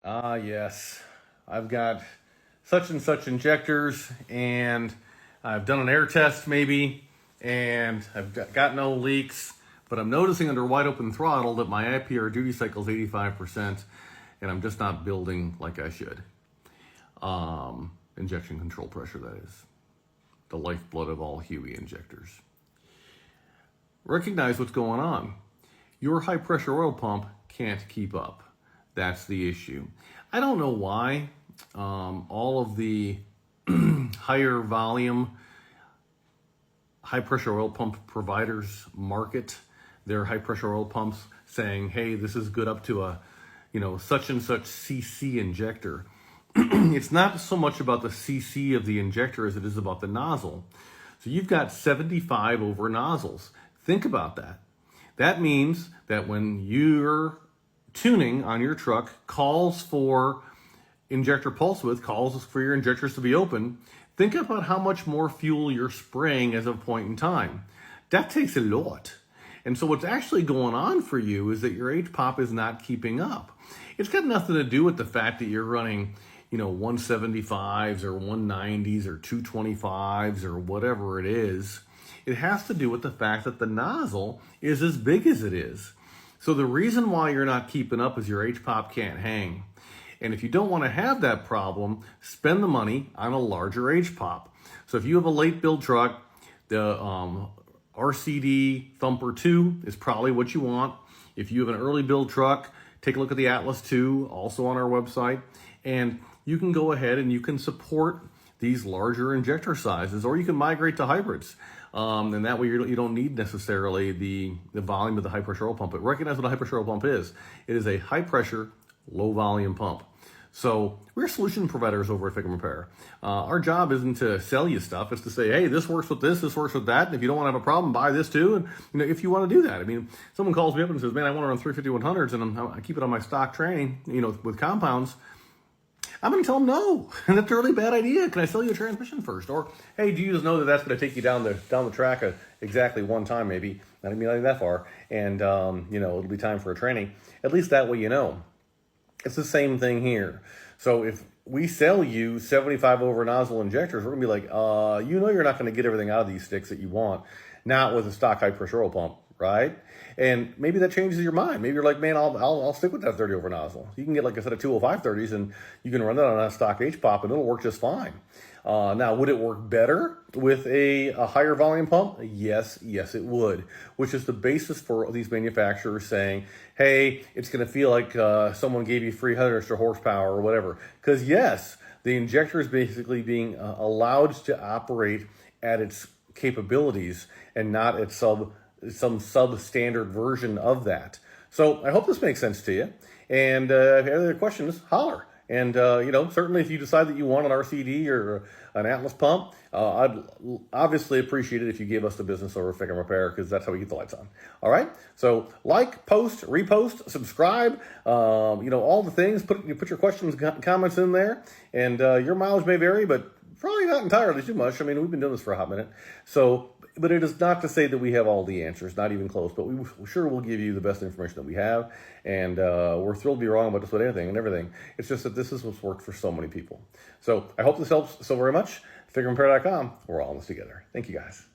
Ah, yes. I've got such and such injectors, and I've done an air test maybe, and I've got no leaks, but I'm noticing under wide open throttle that my IPR duty cycle is 85%, and I'm just not building like I should. Injection control pressure, that is. The lifeblood of all Huey injectors. Recognize what's going on. Your high pressure oil pump can't keep up. That's the issue. I don't know why all of the higher volume, high pressure oil pump providers market their high pressure oil pumps saying, hey, this is good up to a, such and such CC injector. It's not so much about the CC of the injector as it is about the nozzle. So you've got 75 over nozzles. Think about that. That means that when your tuning on your truck calls for injector pulse width, calls for your injectors to be open, think about how much more fuel you're spraying as a point in time. That takes a lot. And so what's actually going on for you is that your HPOP is not keeping up. It's got nothing to do with the fact that you're running 175s or 190s or 225s or whatever it is. It has to do with the fact that the nozzle is as big as it is. So the reason why you're not keeping up is your HPOP can't hang. And if you don't want to have that problem, spend the money on a larger HPOP. So if you have a late build truck, the RCD Thumper 2 is probably what you want. If you have an early build truck, take a look at the Atlas 2, also on our website. And you can go ahead and you can support these larger injector sizes, or you can migrate to hybrids. And that way you don't need necessarily the volume of the high pressure oil pump. But recognize what a high pressure oil pump is. It is a high pressure, low volume pump. So we're solution providers over at FICM Repair. Our job isn't to sell you stuff. It's to say, hey, this works with this works with that. And if you don't want to have a problem, buy this too. And if you want to do that, I mean, someone calls me up and says, man, I want to run 350-100s and I keep it on my stock training, with compounds. I'm going to tell them no, and that's a really bad idea. Can I sell you a transmission first? Or, hey, do you just know that that's going to take you down the track exactly one time, maybe? Not even that far, and it'll be time for a training. At least that way you know. It's the same thing here. So if we sell you 75 over nozzle injectors, we're going to be like, you're not going to get everything out of these sticks that you want, not with a stock high pressure oil pump, right? And maybe that changes your mind. Maybe you're like, man, I'll stick with that 30 over nozzle. You can get like a set of 205 30s and you can run that on a stock HPOP and it'll work just fine. Now, would it work better with a higher volume pump? Yes, it would, which is the basis for these manufacturers saying, hey, it's going to feel like someone gave you 300 extra horsepower or whatever. Because yes, the injector is basically being allowed to operate at its capabilities and not at some substandard version of that. So I hope this makes sense to you. And if you have other questions, holler. And, certainly if you decide that you want an RCD or an Atlas pump, I'd obviously appreciate it if you gave us the business over at FICM Repair, because that's how we get the lights on. All right? So like, post, repost, subscribe, all the things. Put your questions, comments in there. And your mileage may vary, but probably not entirely too much. I mean, we've been doing this for a hot minute. But it is not to say that we have all the answers, not even close, but we sure will give you the best information that we have. And we're thrilled to be wrong about just about anything and everything. It's just that this is what's worked for so many people. So I hope this helps so very much. FICMRepair.com. We're all in this together. Thank you, guys.